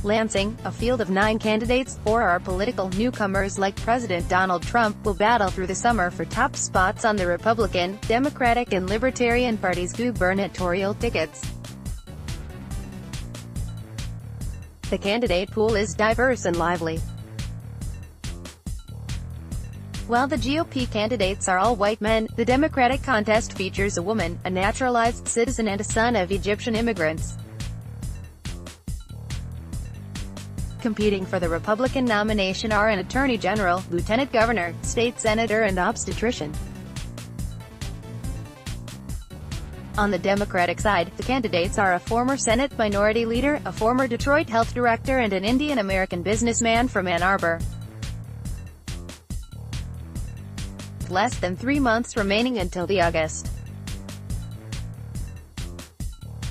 Lansing, a field of 9 candidates, 4 are political newcomers like President Donald Trump, will battle through the summer for top spots on the Republican, Democratic and Libertarian parties' gubernatorial tickets. The candidate pool is diverse and lively. While the GOP candidates are all white men, the Democratic contest features a woman, a naturalized citizen and a son of Egyptian immigrants. Competing for the Republican nomination are an attorney general, lieutenant governor, state senator and obstetrician. On the Democratic side, the candidates are a former Senate minority leader, a former Detroit health director and an Indian-American businessman from Ann Arbor. Less than 3 months remaining until the August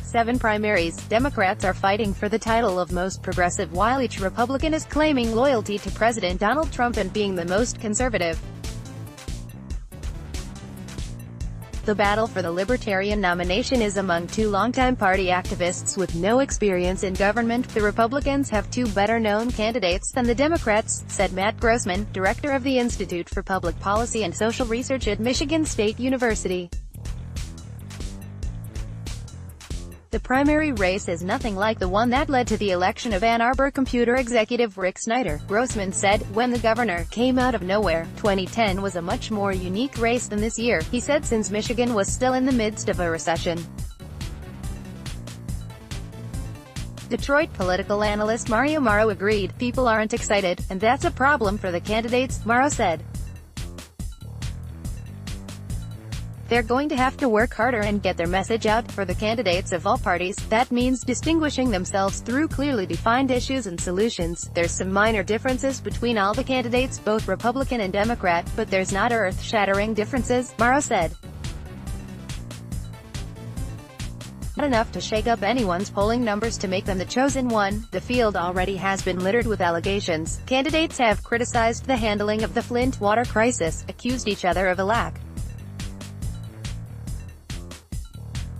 7 primaries, Democrats are fighting for the title of most progressive while each Republican is claiming loyalty to President Donald Trump and being the most conservative. The battle for the Libertarian nomination is among 2 longtime party activists with no experience in government. The Republicans have 2 better-known candidates than the Democrats, said Matt Grossman, director of the Institute for Public Policy and Social Research at Michigan State University. The primary race is nothing like the one that led to the election of Ann Arbor computer executive Rick Snyder, Grossman said. When the governor came out of nowhere, 2010 was a much more unique race than this year, he said, since Michigan was still in the midst of a recession. Detroit political analyst Mario Mauro agreed, "People aren't excited, and that's a problem for the candidates," Mauro said. "They're going to have to work harder and get their message out. For the candidates of all parties, that means distinguishing themselves through clearly defined issues and solutions. There's some minor differences between all the candidates, both Republican and Democrat, but there's not earth-shattering differences," Mauro said. "Not enough to shake up anyone's polling numbers to make them the chosen one. The field already has been littered with allegations. Candidates have criticized the handling of the Flint water crisis, accused each other of a lack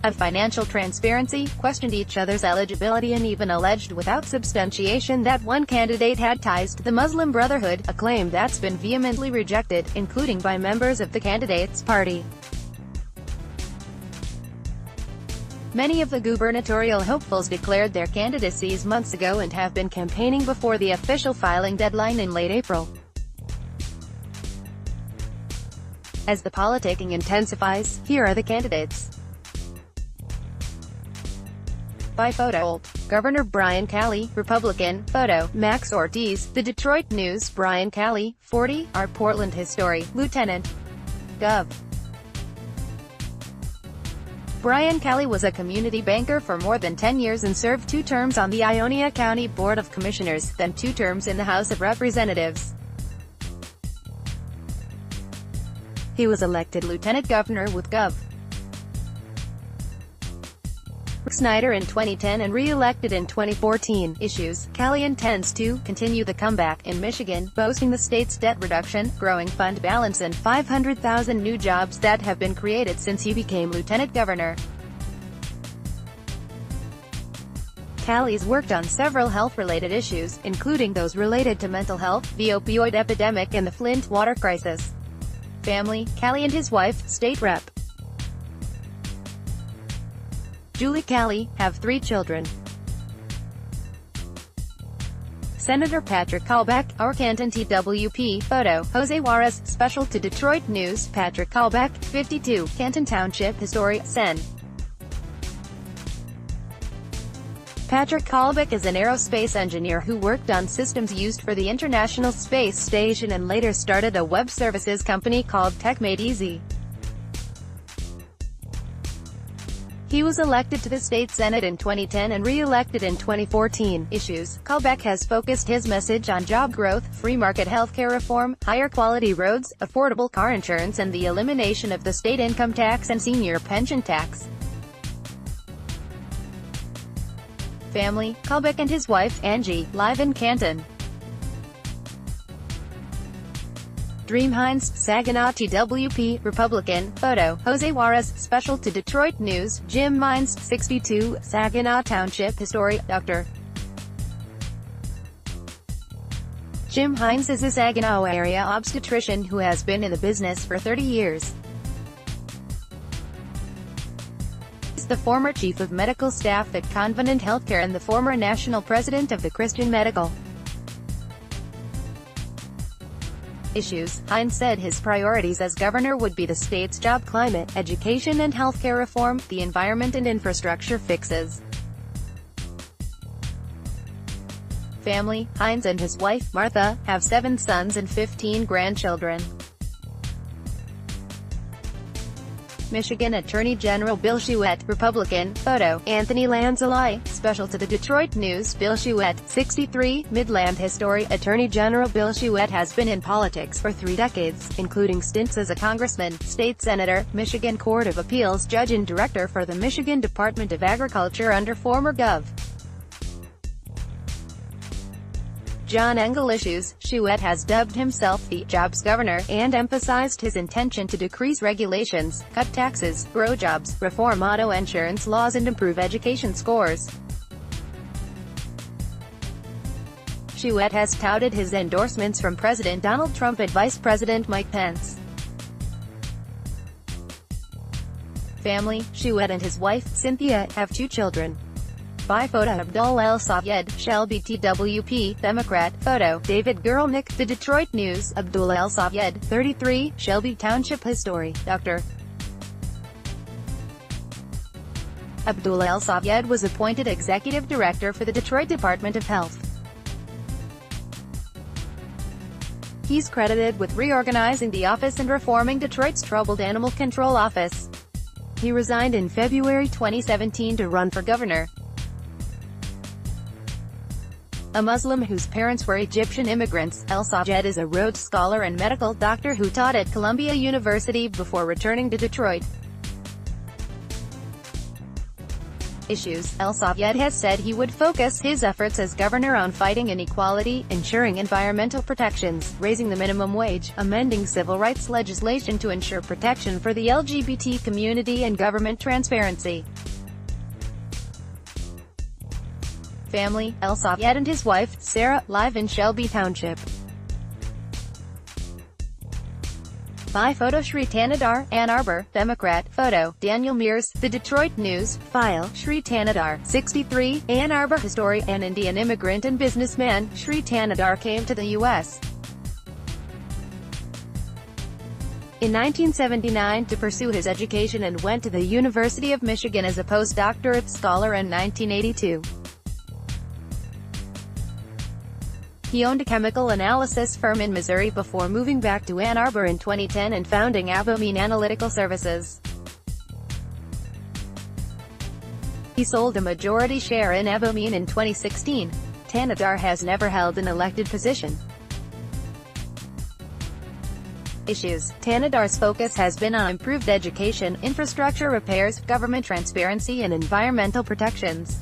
of financial transparency, questioned each other's eligibility and even alleged without substantiation that one candidate had ties to the Muslim Brotherhood, a claim that's been vehemently rejected, including by members of the candidate's party. Many of the gubernatorial hopefuls declared their candidacies months ago and have been campaigning before the official filing deadline in late April. As the politicking intensifies, here are the candidates. By photo. Governor Brian Calley, Republican. Photo. Max Ortiz. The Detroit News. Brian Calley, 40, our Portland history, Lieutenant. Gov. Brian Calley was a community banker for more than 10 years and served 2 terms on the Ionia County Board of Commissioners, then 2 terms in the House of Representatives. He was elected lieutenant governor with Gov. Snyder in 2010 and re-elected in 2014. Issues. Calley intends to continue the comeback in Michigan, boasting the state's debt reduction, growing fund balance and 500,000 new jobs that have been created since he became lieutenant governor. Calley's worked on several health-related issues, including those related to mental health, the opioid epidemic and the Flint water crisis. Family. Calley and his wife, State Rep. Julie Calley, have 3 children. Senator Patrick Kalbeck, our Canton TWP. Photo. Jose Juarez, special to Detroit News. Patrick Kalbeck, 52, Canton Township History, Sen. Patrick Kalbeck is an aerospace engineer who worked on systems used for the International Space Station and later started a web services company called Tech Made Easy. He was elected to the state Senate in 2010 and re-elected in 2014. Issues. Kalbeck has focused his message on job growth, free market healthcare reform, higher quality roads, affordable car insurance and the elimination of the state income tax and senior pension tax. Family. Kalbeck and his wife, Angie, live in Canton. Dream Hines, Saginaw TWP, Republican. Photo. Jose Juarez, special to Detroit News. Jim Mines, 62, Saginaw Township History, Dr. Jim Hines is a Saginaw area obstetrician who has been in the business for 30 years. He's the former chief of medical staff at Convenant Healthcare and the former national president of the Christian Medical Issues. Hines said his priorities as governor would be the state's job climate, education and healthcare reform, the environment and infrastructure fixes. Family. Hines and his wife, Martha, have 7 sons and 15 grandchildren. Michigan Attorney General Bill Chouette, Republican. Photo, Anthony Lanzalai. Special to the Detroit News. Bill Chouette, 63, Midland history. Attorney General Bill Chouette has been in politics for 3 decades, including stints as a congressman, state senator, Michigan Court of Appeals judge and director for the Michigan Department of Agriculture under former Gov. John Engel issues. Chouette has dubbed himself the jobs governor, and emphasized his intention to decrease regulations, cut taxes, grow jobs, reform auto insurance laws and improve education scores. Chouette has touted his endorsements from President Donald Trump and Vice President Mike Pence. Family. Chouette and his wife, Cynthia, have 2 children. By photo, Abdul El Sayed, Shelby TWP, Democrat. Photo, David Guralnick, The Detroit News. Abdul El Sayed, 33, Shelby Township history, Dr. Abdul El Sayed was appointed executive director for the Detroit Department of Health. He's credited with reorganizing the office and reforming Detroit's troubled animal control office. He resigned in February 2017 to run for governor. A Muslim whose parents were Egyptian immigrants, El Sayed is a Rhodes Scholar and medical doctor who taught at Columbia University before returning to Detroit. Issues. El Sayed has said he would focus his efforts as governor on fighting inequality, ensuring environmental protections, raising the minimum wage, amending civil rights legislation to ensure protection for the LGBT community and government transparency. Family. El Sayed and his wife, Sarah, live in Shelby Township. By photo, Sri Tanadar, Ann Arbor, Democrat. Photo, Daniel Mears, The Detroit News. File, Sri Tanadar, 63, Ann Arbor history. An Indian immigrant and businessman, Sri Tanadar came to the U.S. in 1979 to pursue his education and went to the University of Michigan as a postdoctorate scholar in 1982. He owned a chemical analysis firm in Missouri before moving back to Ann Arbor in 2010 and founding Avomine Analytical Services. He sold a majority share in Avomine in 2016. Tanadar has never held an elected position. Issues. Tanadar's focus has been on improved education, infrastructure repairs, government transparency and environmental protections.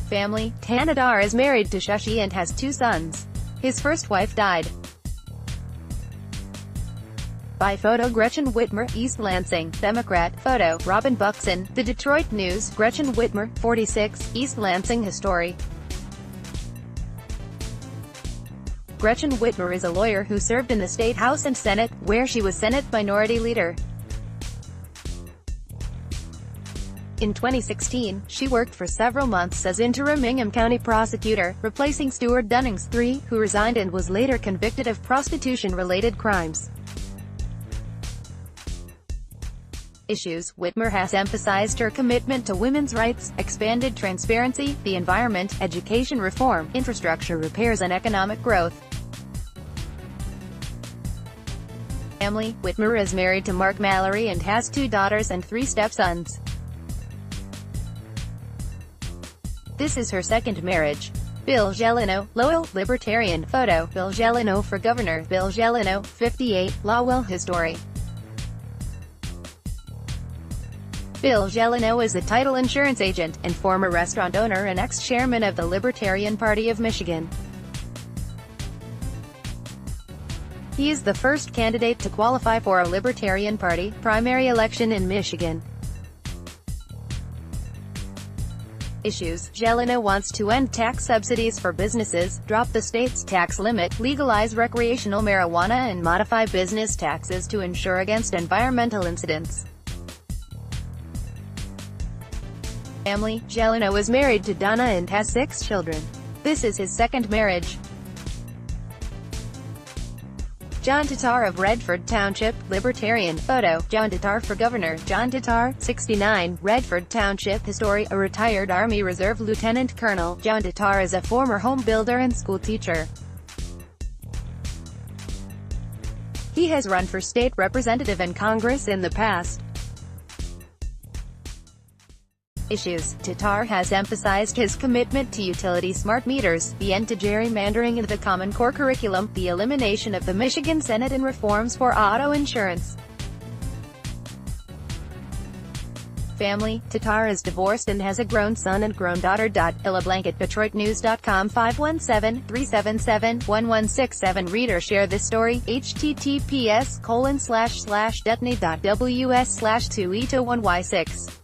Family. Tanadar is married to Shashi and has 2 sons. His first wife died. By photo, Gretchen Whitmer, East Lansing, Democrat. Photo, Robin Buxton, The Detroit News. Gretchen Whitmer, 46, East Lansing history. Gretchen Whitmer is a lawyer who served in the State House and Senate, where she was Senate Minority Leader. In 2016, she worked for several months as interim Ingham County prosecutor, replacing Stuart Dunnings III, who resigned and was later convicted of prostitution-related crimes. Issues. Whitmer has emphasized her commitment to women's rights, expanded transparency, the environment, education reform, infrastructure repairs and economic growth. Family. Whitmer is married to Mark Mallory and has 2 daughters and 3 stepsons. This is her second marriage. Bill Gelino, Lowell, Libertarian. Photo, Bill Gelino for governor. Bill Gelino, 58, Lowell history. Bill Gelino is a title insurance agent, and former restaurant owner and ex-chairman of the Libertarian Party of Michigan. He is the first candidate to qualify for a Libertarian Party primary election in Michigan. Issues: Jelena wants to end tax subsidies for businesses, drop the state's tax limit, legalize recreational marijuana and modify business taxes to ensure against environmental incidents. Family: Jelena was married to Donna and has 6 children. This is his second marriage. John Tatar of Redford Township, Libertarian. Photo: John Tatar for governor. John Tatar, 69, Redford Township. History: a retired Army Reserve Lieutenant Colonel. John Tatar is a former home builder and school teacher. He has run for state representative and Congress in the past. Issues: Tatar has emphasized his commitment to utility smart meters, the end to gerrymandering of the Common Core curriculum, the elimination of the Michigan Senate and reforms for auto insurance. Family: Tatar is divorced and has a grown son and grown daughter. Illablanket, DetroitNews.com 517-377-1167. Read or share this story. https://detney.ws/2eta1y6